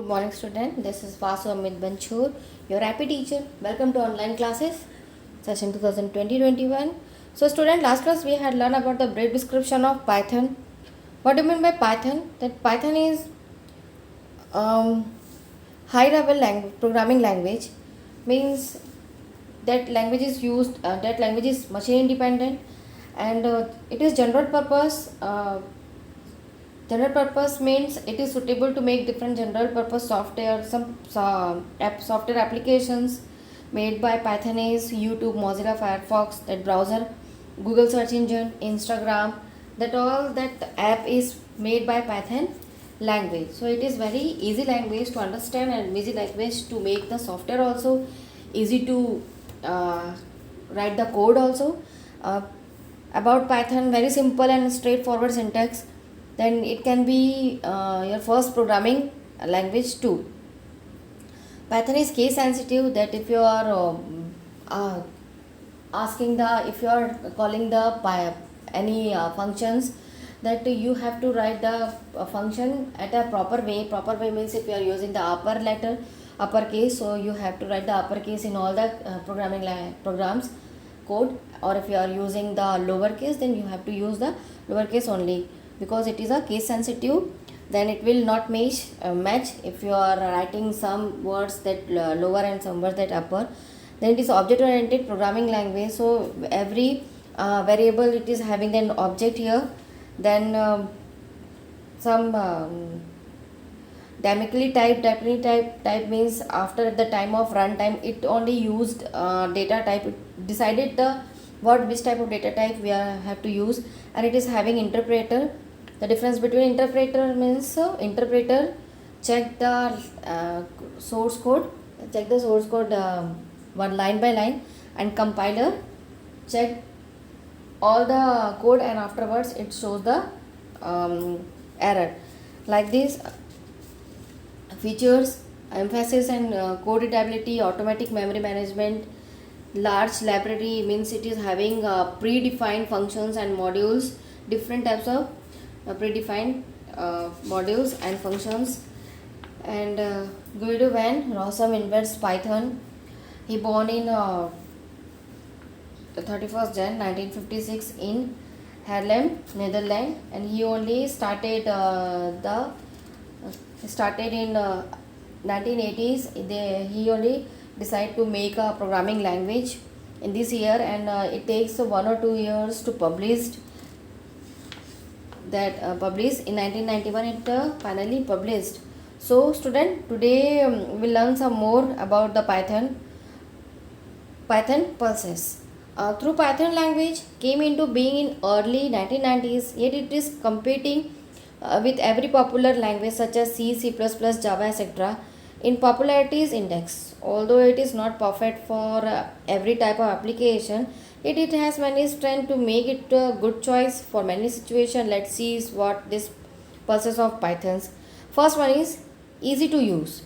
morning student. This is Vasu Amit Banchur, your happy teacher. Welcome to online classes, session 2020-21. So student, last class we had learned about the brief description of Python. What do you mean by Python? That Python is high level programming language, means that language is used, that language is machine independent, and it is general purpose. General purpose means it is suitable to make different general purpose software. Some software applications made by Python is YouTube, Mozilla Firefox, that browser, Google search engine, Instagram. That all that app is made by Python language. So it is very easy language to understand and easy language to make the software also, easy to write the code also. About Python, very simple and straightforward syntax. Then it can be your first programming language too. Python is case sensitive, that if you are if you are calling the any functions, that you have to write the function at a proper way. Proper way means if you are using the uppercase, so you have to write the uppercase in all the programs code, or if you are using the lowercase, then you have to use the lowercase only, because it is a case sensitive. Then it will not match if you are writing some words that lower and some words that upper. Then it is object oriented programming language, so every variable it is having an object here. Then some dynamically type means after the time of runtime it only used data type. It decided the which type of data type we have to use. And it is having interpreter. The difference between interpreter means interpreter check the source code one line by line, and compiler check all the code, and afterwards it shows the error. Like this, features, emphasis and code readability, automatic memory management. Large library means it is having predefined functions and modules, different types of predefined modules and functions. And Guido van Rossum invents Python. He born in 31st Jan 1956 in Haarlem, Netherlands, and he only started in 1980s. He only decided to make a programming language in this year, and it takes 1 or 2 years to publish that. Published in 1991, it finally published. So student, today we'll learn some more about the Python process. Through Python language came into being in early 1990s, yet it is competing with every popular language such as C, C++, Java, etc. in popularity's index. Although it is not perfect for every type of application, yet it has many strengths to make it a good choice for many situations. Let's see what this process of Python's. First one is easy to use.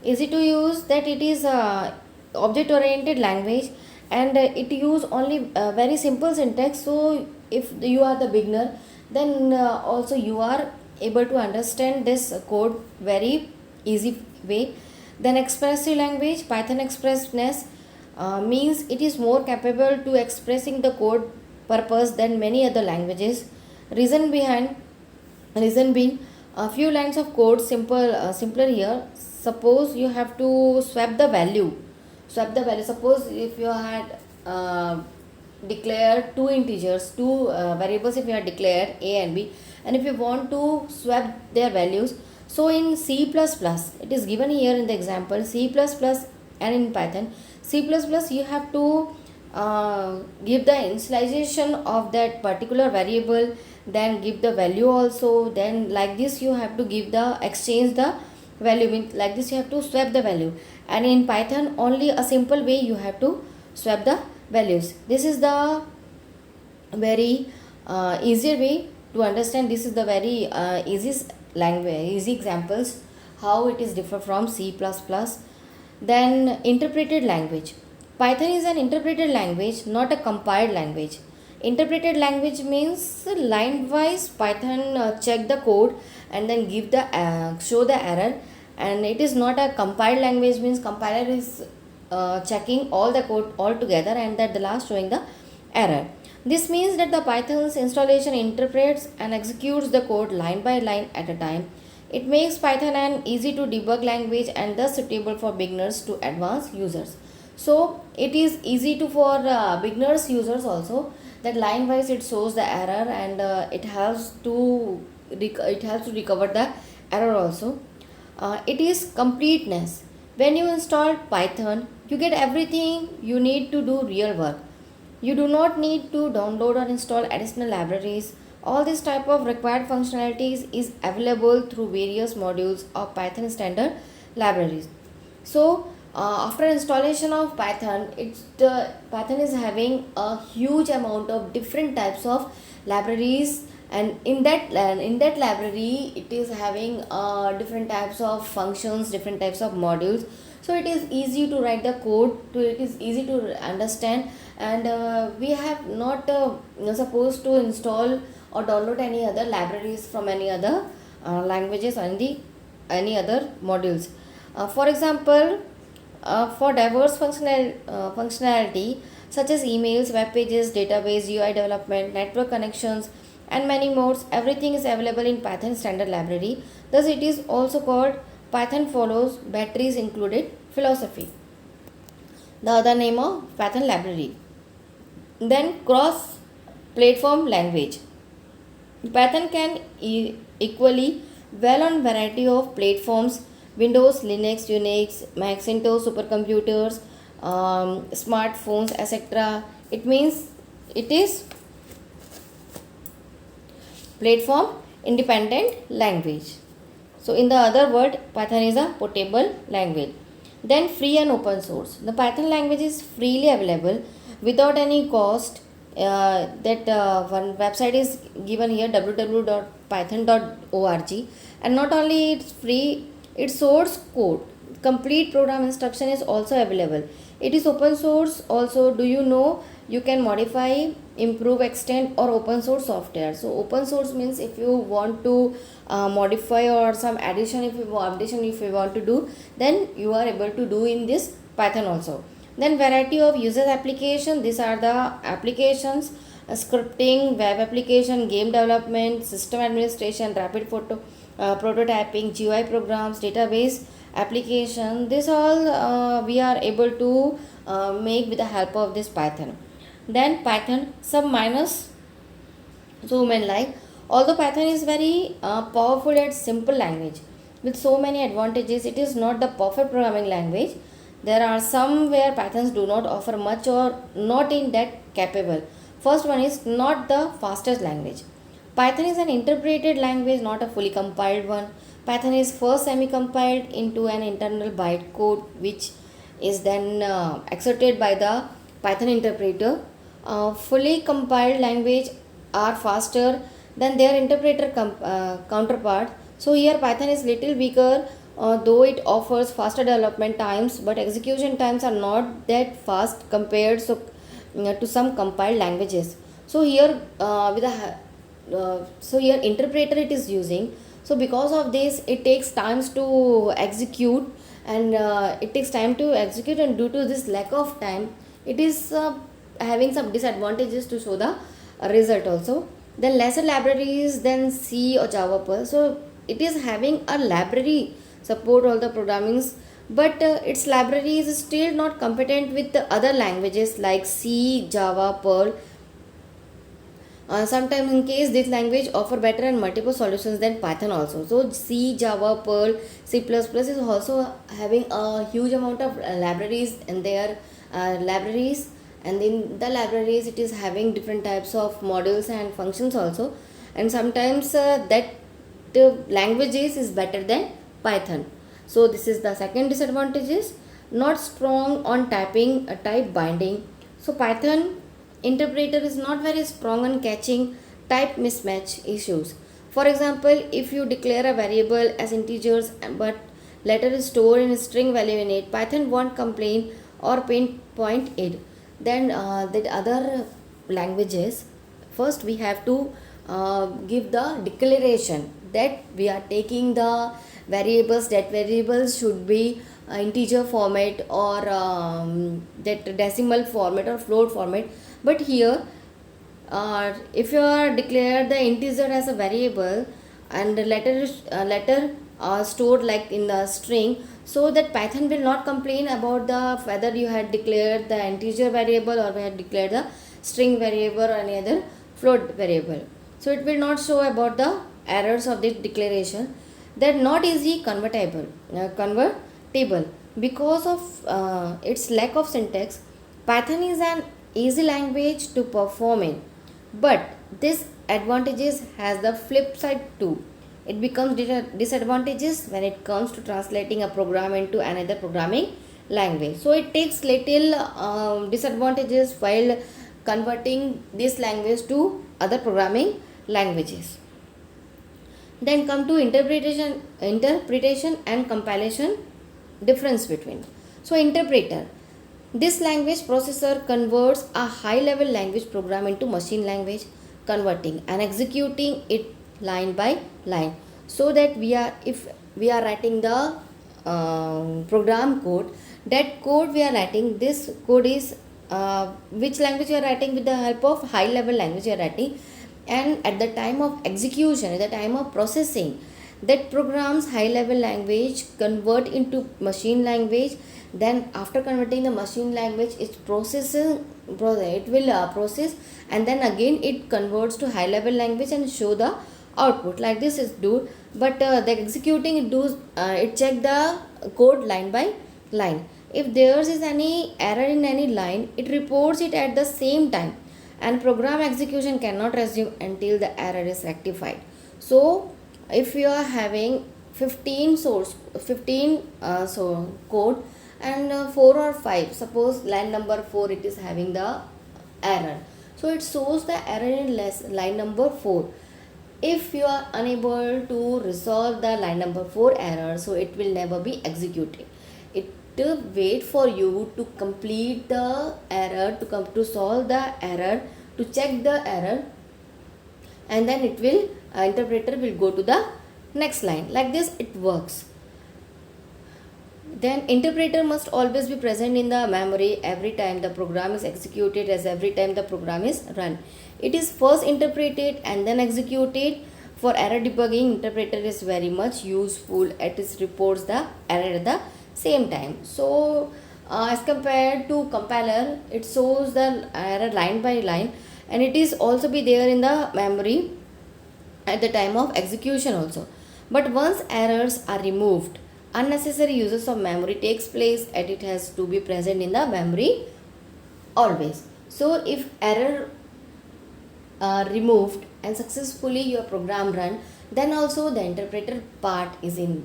Easy to use, that it is object oriented language, and it use only very simple syntax. So if you are the beginner, then also you are able to understand this code very easy way. Then expressive language, Python expressiveness means it is more capable to expressing the code purpose than many other languages. Reason being, a few lines of code simpler here. Suppose you have to swap the value. Suppose if you had declared two integers, two variables, if you had declared a and b, and if you want to swap their values, so in C++, it is given here in the example, C++ and in Python, C++ you have to give the initialization of that particular variable, then give the value also. Then like this you have to give the exchange the value, like this you have to swap the value. And in Python only a simple way you have to swap the values. This is the very easier way to understand. This is the very easy examples how it is different from C++. Then interpreted language. Python is an interpreted language, not a compiled language. Interpreted language means line wise Python check the code and then give the show the error, and it is not a compiled language, means compiler is checking all the code all together and at the last showing the error. This means that the Python's installation interprets and executes the code line by line at a time. It makes Python an easy to debug language and thus suitable for beginners to advanced users. So it is easy to for beginners users also, that line wise it shows the error, and it helps to recover the error also. It is completeness. When you install Python, you get everything you need to do real work. You do not need to download or install additional libraries. All this type of required functionalities is available through various modules of Python standard libraries. So after installation of Python, Python is having a huge amount of different types of libraries, and in that library it is having different types of functions, different types of modules. So it is easy to write the code, it is easy to understand, and we have not supposed to install or download any other libraries from any other languages and any other modules. For example, for diverse functionality such as emails, web pages, database, UI development, network connections, and many more, everything is available in Python standard library. Thus, it is also called Python follows batteries included philosophy, the other name of Python library. Then cross platform language. Python can equally well on variety of platforms: Windows, Linux, Unix, Macintosh, supercomputers, smartphones, etc. It means it is platform independent language. So in the other word, Python is a portable language. Then free and open source. The Python language is freely available without any cost. That one website is given here, www.python.org, and not only it's free, its source code, complete program instruction is also available. It is open source also. Do you know you can modify, improve, extend or open source software? So open source means if you want to modify or some addition, if you want to do, then you are able to do in this Python also. Then variety of users application. These are the applications: scripting, web application, game development, system administration, rapid photo prototyping, GUI programs, database application. This all we are able to make with the help of this Python. Then Python some minus. So women like, although Python is very powerful and simple language with so many advantages, it is not the perfect programming language. There are some where Pythons do not offer much or not in that capable. First one is not the fastest language. Python is an interpreted language, not a fully compiled one. Python is first semi-compiled into an internal bytecode, which is then exerted by the Python interpreter. Fully compiled language are faster than their interpreter counterpart. So here Python is little weaker, though it offers faster development times, but execution times are not that fast compared to some compiled languages. So here here interpreter it is using. So because of this, it takes times to execute, and due to this lack of time, it is having some disadvantages to show the result also. Then lesser libraries than C or Java Perl. So it is having a library support all the programmings, but its library is still not competent with the other languages like C, Java, Perl. Sometimes in case this language offer better and multiple solutions than Python also. So C, Java, Perl, C++ is also having a huge amount of libraries in their libraries, and in the libraries it is having different types of modules and functions also, and sometimes that languages is better than Python. So this is the second disadvantages. Not strong on type binding. So Python interpreter is not very strong on catching type mismatch issues. For example, if you declare a variable as integers but later store in a string value in it, Python won't complain or pinpoint it. Then the other languages, first we have to give the declaration that we are taking the variables, that variables should be integer format or that decimal format or float format. But here if you are declare the integer as a variable and the letter stored like in the string, so that Python will not complain about the whether you had declared the integer variable or we had declared the string variable or any other float variable. So it will not show about the errors of this declaration. They're not easy convertible because of its lack of syntax. Python is an easy language to perform in, but this advantages has the flip side too. It becomes disadvantages when it comes to translating a program into another programming language. So it takes little disadvantages while converting this language to other programming languages. Then come to interpretation and compilation difference between. So interpreter, this language processor converts a high level language program into machine language, converting and executing it line by line, so that if we are writing the program code, that code we are writing, this code is which language you are writing, with the help of high level language you are writing, and at the time of execution, at the time of processing, that program's high level language convert into machine language. Then after converting the machine language, it will process, and then again it converts to high level language and show the output. Like this is do, but the executing it check the code line by line. If there is any error in any line, it reports it at the same time, and program execution cannot resume until the error is rectified. So if you are having 15 code and 4 or 5, suppose line number 4 it is having the error, so it shows the error in line number 4. If you are unable to resolve the line number 4 error, so it will never be executed. It will wait for you to complete the error, to solve the error, to check the error, and then it will interpreter will go to the next line. Like this it works. Then interpreter must always be present in the memory every time the program is executed, as every time the program is run. It is first interpreted and then executed. For error debugging, interpreter is very much useful. It is reports the error at the same time. So as compared to compiler, it shows the error line by line, and it is also be there in the memory at the time of execution also. But once errors are removed, unnecessary uses of memory takes place, and it has to be present in the memory always. So if error removed and successfully your program run, then also the interpreter part will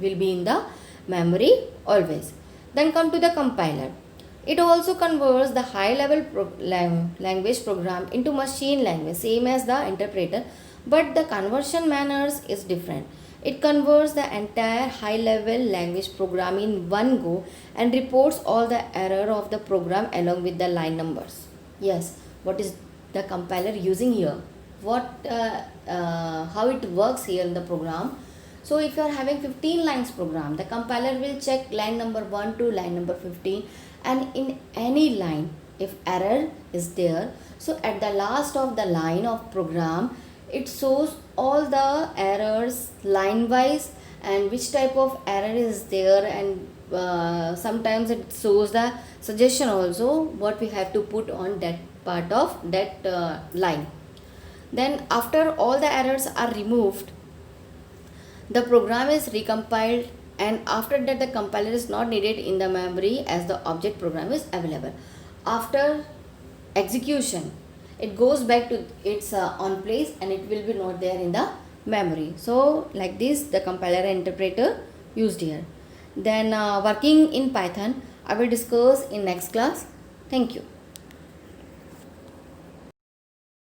be in the memory always. Then come to the compiler. It also converts the high level language program into machine language, same as the interpreter, but the conversion manners is different. It converts the entire high level language program in one go and reports all the error of the program along with the line numbers. Yes, what is the compiler using here? How it works here in the program? So if you are having 15 lines program, the compiler will check line number 1 to line number 15, and in any line if error is there, so at the last of the line of program, it shows all the errors line wise and which type of error is there, and sometimes it shows the suggestion also what we have to put on that part of that line. Then after all the errors are removed, the program is recompiled, and after that the compiler is not needed in the memory as the object program is available. After execution, it goes back to its on place and it will be not there in the memory. So like this the compiler and interpreter used here. Then working in Python I will discuss in next class. Thank you.